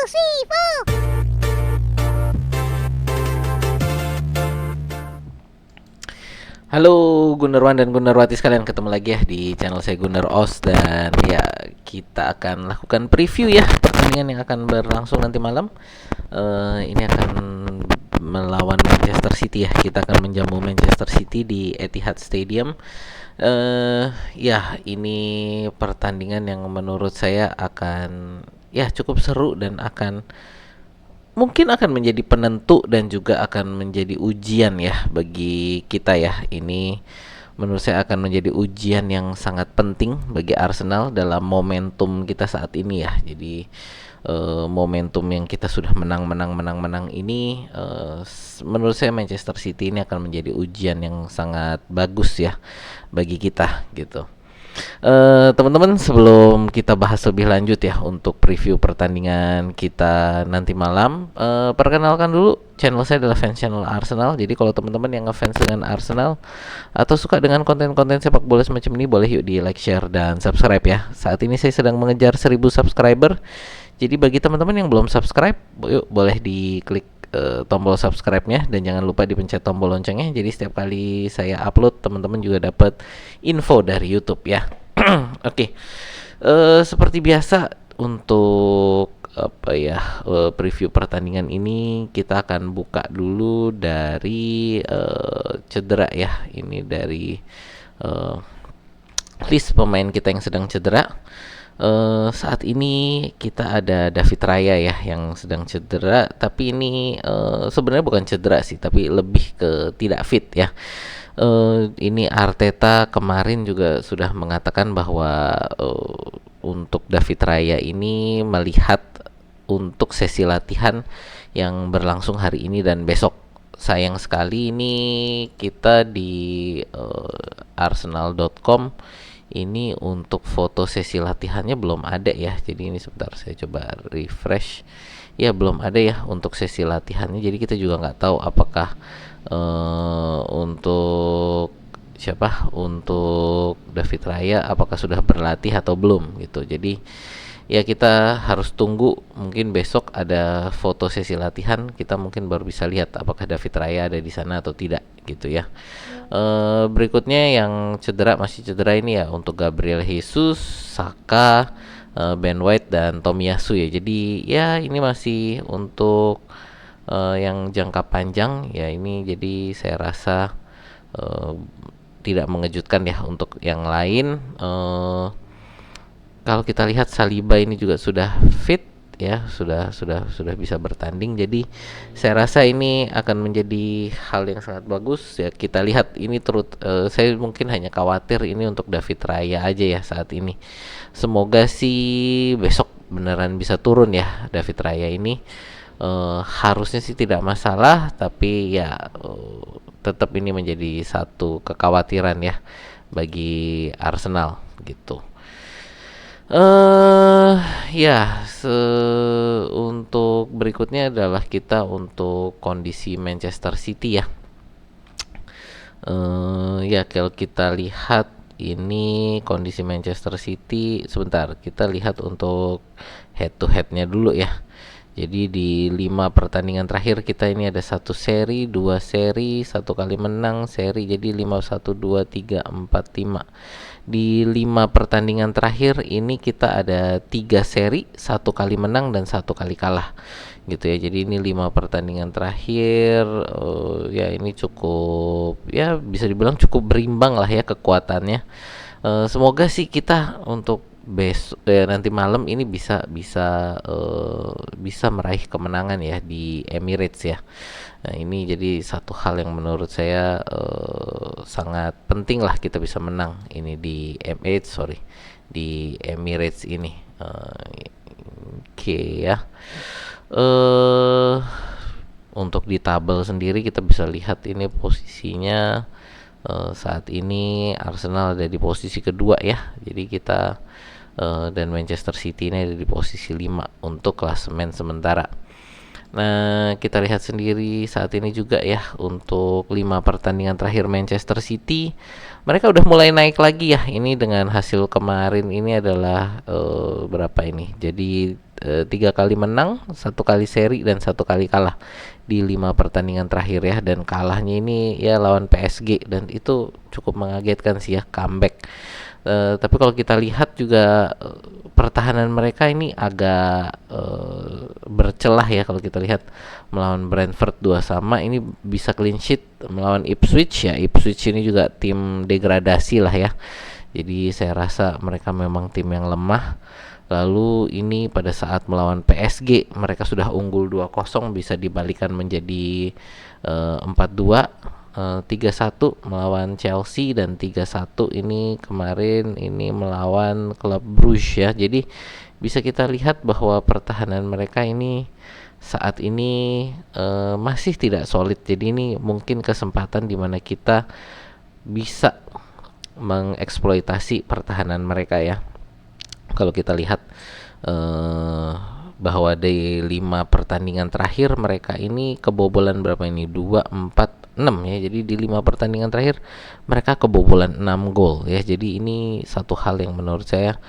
Halo Gunerwan dan Gunerwati sekalian, ketemu lagi ya di channel saya Guner Os. Dan ya, kita akan lakukan preview ya pertandingan yang akan berlangsung nanti malam. Ini akan melawan Manchester City ya. Kita akan menjamu Manchester City di Etihad Stadium. Ya, ini pertandingan yang menurut saya akan ya cukup seru dan mungkin akan menjadi penentu dan juga akan menjadi ujian ya bagi kita ya. Ini menurut saya akan menjadi ujian yang sangat penting bagi Arsenal dalam momentum kita saat ini ya. Jadi momentum yang kita sudah menang ini, menurut saya Manchester City ini akan menjadi ujian yang sangat bagus ya bagi kita gitu. Teman-teman, sebelum kita bahas lebih lanjut ya untuk preview pertandingan kita nanti malam, perkenalkan dulu, channel saya adalah fans channel Arsenal. Jadi kalau teman-teman yang ngefans dengan Arsenal atau suka dengan konten-konten sepak bola semacam ini, boleh yuk di like, share, dan subscribe ya. Saat ini saya sedang mengejar 1000 subscriber. Jadi bagi teman-teman yang belum subscribe, yuk boleh diklik tombol subscribe-nya dan jangan lupa dipencet tombol loncengnya. Jadi setiap kali saya upload, teman-teman juga dapat info dari YouTube ya. Oke. Seperti biasa untuk preview pertandingan ini kita akan buka dulu dari cedera ya. Ini dari list pemain kita yang sedang cedera. Saat ini kita ada David Raya ya yang sedang cedera, tapi ini sebenarnya bukan cedera sih, tapi lebih ke tidak fit ya. Ini Arteta kemarin juga sudah mengatakan bahwa untuk David Raya ini melihat untuk sesi latihan yang berlangsung hari ini dan besok. Sayang sekali ini kita di arsenal.com ini untuk foto sesi latihannya belum ada ya. Jadi ini sebentar saya coba refresh. Ya belum ada ya untuk sesi latihannya. Jadi kita juga nggak tahu apakah untuk David Raya apakah sudah berlatih atau belum gitu. Jadi ya kita harus tunggu, mungkin besok ada foto sesi latihan, kita mungkin baru bisa lihat apakah David Raya ada di sana atau tidak gitu ya. Berikutnya yang masih cedera ini ya untuk Gabriel Jesus, Saka, Ben White dan Tomiyasu ya. Jadi ya ini masih untuk yang jangka panjang ya. Ini jadi saya rasa tidak mengejutkan ya untuk yang lain. Kalau kita lihat Saliba ini juga sudah fit ya, sudah bisa bertanding. Jadi saya rasa ini akan menjadi hal yang sangat bagus ya. Kita lihat ini saya mungkin hanya khawatir ini untuk David Raya aja ya saat ini. Semoga sih besok beneran bisa turun ya David Raya ini. Harusnya sih tidak masalah, tapi ya tetap ini menjadi satu kekhawatiran ya bagi Arsenal gitu. Untuk berikutnya adalah kita untuk kondisi Manchester City ya. Ya kalau kita lihat ini kondisi Manchester City, sebentar kita lihat untuk head to headnya dulu ya. Jadi di 5 pertandingan terakhir kita ini ada 1 seri, 2 seri, 1 kali menang seri. Jadi 5, 1, 2, 3, 4, 5. Di 5 pertandingan terakhir ini kita ada 3 seri, 1 kali menang dan 1 kali kalah gitu ya. Jadi ini 5 pertandingan terakhir, ya ini cukup ya bisa dibilang cukup berimbang lah ya kekuatannya. Semoga sih kita untuk nanti malam ini bisa meraih kemenangan ya di Emirates ya. Nah, ini jadi satu hal yang menurut saya sangat penting lah kita bisa menang ini di Emirates ini. Oke ya. Untuk di tabel sendiri kita bisa lihat ini posisinya saat ini Arsenal ada di posisi kedua ya. Jadi kita dan Manchester City ini ada di posisi 5 untuk klasemen sementara. Nah, kita lihat sendiri saat ini juga ya untuk 5 pertandingan terakhir Manchester City, mereka udah mulai naik lagi ya. Ini dengan hasil kemarin ini adalah berapa ini? Jadi 3 kali menang, 1 kali seri dan 1 kali kalah di 5 pertandingan terakhir ya, dan kalahnya ini ya lawan PSG, dan itu cukup mengagetkan sih ya, comeback. Tapi kalau kita lihat juga pertahanan mereka ini agak bercelah ya. Kalau kita lihat melawan Brentford 2-2, ini bisa clean sheet melawan Ipswich ya. Ipswich ini juga tim degradasi lah ya. Jadi saya rasa mereka memang tim yang lemah. Lalu ini pada saat melawan PSG mereka sudah unggul 2-0, bisa dibalikan menjadi 4-2, 3-1 melawan Chelsea, dan 3-1 ini kemarin ini melawan klub Bruges ya. Jadi bisa kita lihat bahwa pertahanan mereka ini saat ini masih tidak solid. Jadi ini mungkin kesempatan di mana kita bisa mengeksploitasi pertahanan mereka ya. Kalau kita lihat bahwa di 5 pertandingan terakhir mereka ini kebobolan berapa ini? 2, 4, 6 ya. Jadi di 5 pertandingan terakhir mereka kebobolan 6 gol ya. Jadi ini satu hal yang menurut saya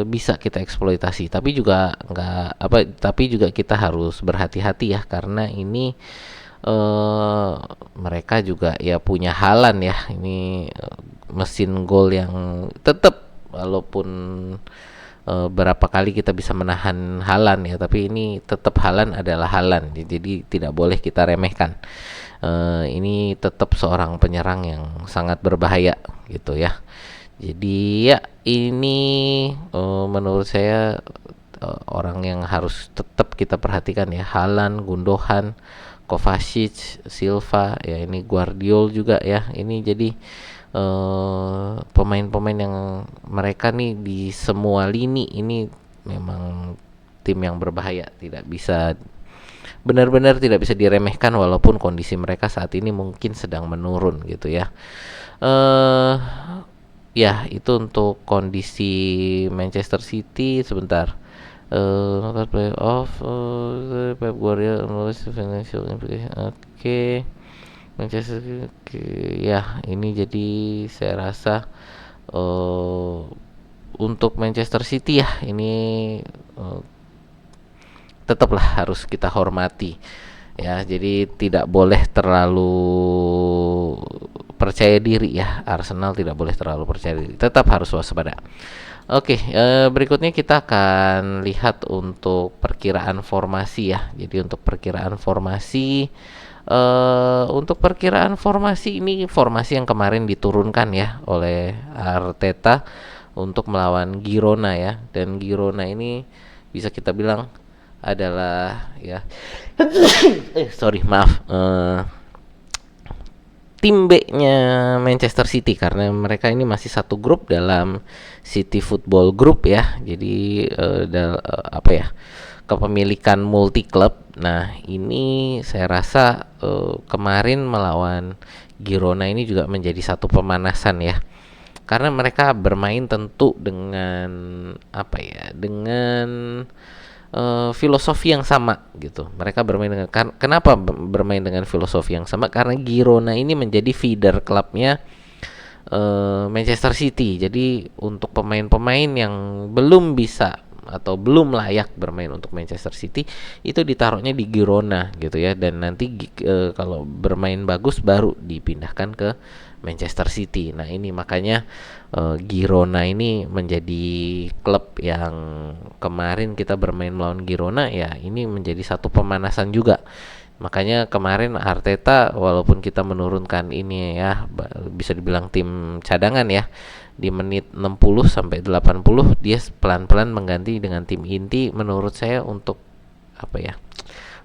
bisa kita eksploitasi. Tapi juga tapi juga kita harus berhati-hati ya, karena ini mereka juga ya punya Haaland ya. Ini mesin gol yang tetap, walaupun berapa kali kita bisa menahan Haaland ya, tapi ini tetap Haaland adalah Haaland, jadi tidak boleh kita remehkan. Ini tetap seorang penyerang yang sangat berbahaya gitu ya. Jadi ya ini menurut saya orang yang harus tetap kita perhatikan ya, Haaland, Gundogan, Kovacic, Silva ya, ini Guardiol juga ya. Ini jadi pemain-pemain yang mereka nih di semua lini ini memang tim yang berbahaya, benar-benar tidak bisa diremehkan, walaupun kondisi mereka saat ini mungkin sedang menurun gitu ya. Ya itu untuk kondisi Manchester City. Sebentar, nonton playoff, Pep Guardiola financial implication. Oke. Manchester ya, ini jadi saya rasa untuk Manchester City ya, ini tetaplah harus kita hormati ya. Jadi tidak boleh terlalu percaya diri ya. Arsenal tidak boleh terlalu percaya diri, tetap harus waspada. Oke, berikutnya kita akan lihat untuk perkiraan formasi ya. Jadi untuk perkiraan formasi ini formasi yang kemarin diturunkan ya oleh Arteta untuk melawan Girona ya. Dan Girona ini bisa kita bilang adalah ya tim B-nya Manchester City, karena mereka ini masih satu grup dalam City Football Group ya. Jadi kepemilikan multi klub. Nah ini saya rasa kemarin melawan Girona ini juga menjadi satu pemanasan ya, karena mereka bermain tentu dengan filosofi yang sama gitu. Mereka bermain dengan kenapa bermain dengan filosofi yang sama? Karena Girona ini menjadi feeder klubnya Manchester City. Jadi untuk pemain-pemain yang belum bisa atau belum layak bermain untuk Manchester City, itu ditaruhnya di Girona gitu ya. Dan nanti kalau bermain bagus baru dipindahkan ke Manchester City. Nah ini makanya Girona ini menjadi klub yang kemarin kita bermain melawan Girona ya, ini menjadi satu pemanasan juga. Makanya kemarin Arteta walaupun kita menurunkan ini ya, bisa dibilang tim cadangan ya, di menit 60 sampai 80 dia pelan-pelan mengganti dengan tim inti, menurut saya untuk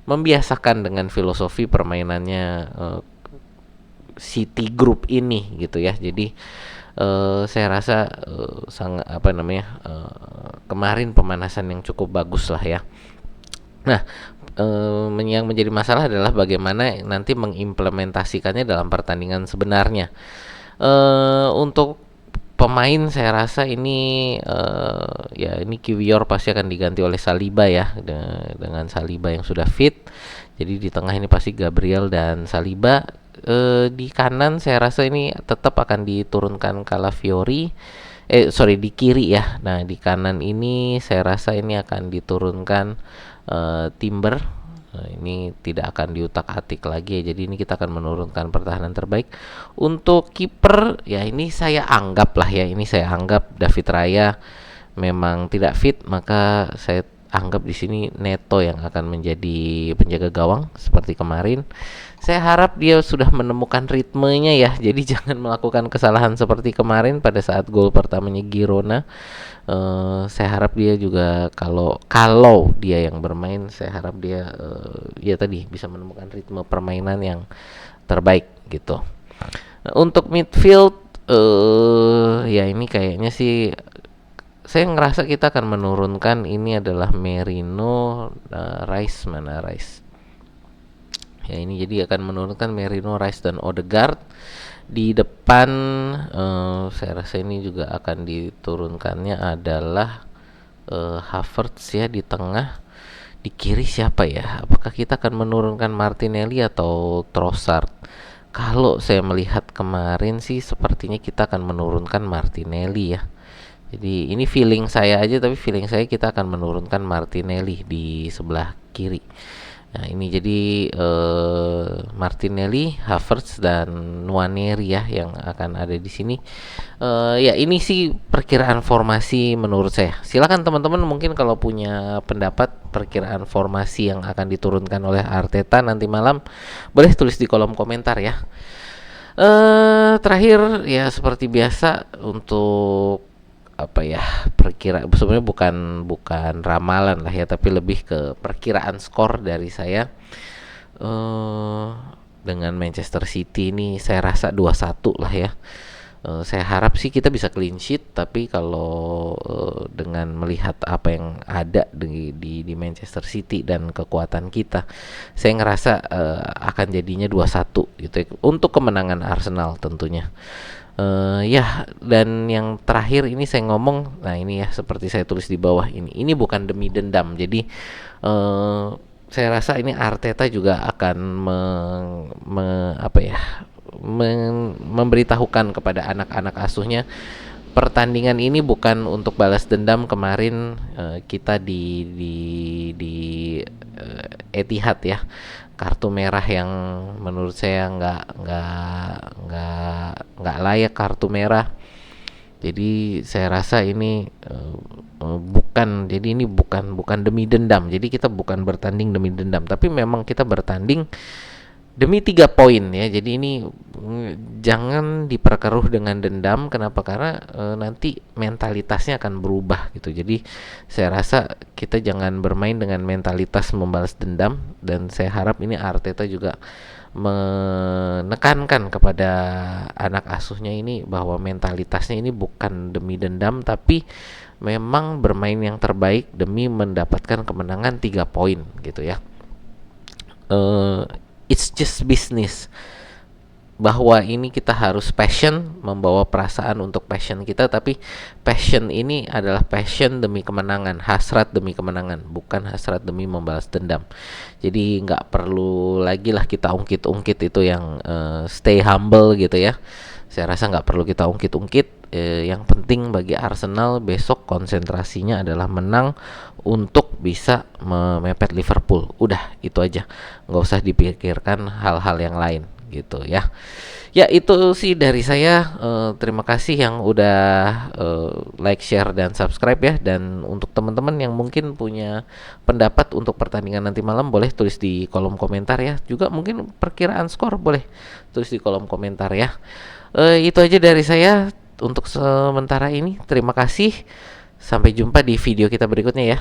membiasakan dengan filosofi permainannya City Group ini gitu ya. Jadi saya rasa kemarin pemanasan yang cukup bagus lah ya. Nah yang menjadi masalah adalah bagaimana nanti mengimplementasikannya dalam pertandingan sebenarnya. Untuk pemain saya rasa ini ini Kiwior pasti akan diganti oleh Saliba ya, dengan Saliba yang sudah fit. Jadi di tengah ini pasti Gabriel dan Saliba. Di kanan saya rasa ini tetap akan diturunkan Calafiori di kiri ya. Nah, di kanan ini saya rasa ini akan diturunkan Timber. Nah, ini tidak akan diutak-atik lagi ya. Jadi ini kita akan menurunkan pertahanan terbaik. Untuk kiper ya ini saya anggap lah ya. Ini saya anggap David Raya memang tidak fit, maka saya anggap di sini Neto yang akan menjadi penjaga gawang seperti kemarin. Saya harap dia sudah menemukan ritmenya ya. Jadi jangan melakukan kesalahan seperti kemarin pada saat gol pertamanya Girona. Saya harap dia juga kalau dia yang bermain, saya harap dia ya tadi bisa menemukan ritme permainan yang terbaik gitu. Untuk midfield ya ini kayaknya sih saya ngerasa kita akan menurunkan ini adalah Merino, Rice, mana Rice ya, ini jadi akan menurunkan Merino, Rice dan Odegaard. Di depan saya rasa ini juga akan diturunkannya adalah Havertz ya di tengah. Di kiri siapa ya, apakah kita akan menurunkan Martinelli atau Trossard? Kalau saya melihat kemarin sih sepertinya kita akan menurunkan Martinelli ya. Jadi ini feeling saya aja, tapi feeling saya kita akan menurunkan Martinelli di sebelah kiri. Nah ini jadi Martinelli, Havertz dan Nwaneri ya yang akan ada di sini. Ya ini sih perkiraan formasi menurut saya. Silakan teman-teman mungkin kalau punya pendapat perkiraan formasi yang akan diturunkan oleh Arteta nanti malam, boleh tulis di kolom komentar ya. Terakhir ya seperti biasa untuk apa ya, sebenarnya bukan ramalan lah ya, tapi lebih ke perkiraan skor dari saya. Dengan Manchester City ini saya rasa 2-1 lah ya. Saya harap sih kita bisa clean sheet, tapi kalau dengan melihat apa yang ada di Manchester City dan kekuatan kita, saya ngerasa akan jadinya 2-1 gitu ya, untuk kemenangan Arsenal tentunya. Ya, dan yang terakhir ini saya ngomong, nah ini ya seperti saya tulis di bawah ini bukan demi dendam. Jadi saya rasa ini Arteta juga akan memberitahukan kepada anak-anak asuhnya, pertandingan ini bukan untuk balas dendam kemarin kita di Etihad ya, kartu merah yang menurut saya nggak layak kartu merah. Jadi saya rasa ini bukan demi dendam. Jadi kita bukan bertanding demi dendam, tapi memang kita bertanding demi 3 poin ya. Jadi ini jangan diperkeruh dengan dendam. Kenapa? Karena nanti mentalitasnya akan berubah gitu. Jadi saya rasa kita jangan bermain dengan mentalitas membalas dendam, dan saya harap ini Arteta juga menekankan kepada anak asuhnya ini bahwa mentalitasnya ini bukan demi dendam, tapi memang bermain yang terbaik demi mendapatkan kemenangan 3 poin gitu ya. It's just business, bahwa ini kita harus passion, membawa perasaan untuk passion kita, tapi passion ini adalah passion demi kemenangan, hasrat demi kemenangan, bukan hasrat demi membalas dendam. Jadi nggak perlu lagi lah kita ungkit-ungkit itu yang stay humble gitu ya. Saya rasa nggak perlu kita ungkit-ungkit. Yang penting bagi Arsenal besok konsentrasinya adalah menang untuk bisa memepet Liverpool. Udah itu aja, nggak usah dipikirkan hal-hal yang lain gitu ya. Ya itu sih dari saya. Terima kasih yang udah like, share dan subscribe ya. Dan untuk teman-teman yang mungkin punya pendapat untuk pertandingan nanti malam, boleh tulis di kolom komentar ya. Juga mungkin perkiraan skor boleh tulis di kolom komentar ya. Itu aja dari saya untuk sementara ini. Terima kasih. Sampai jumpa di video kita berikutnya ya.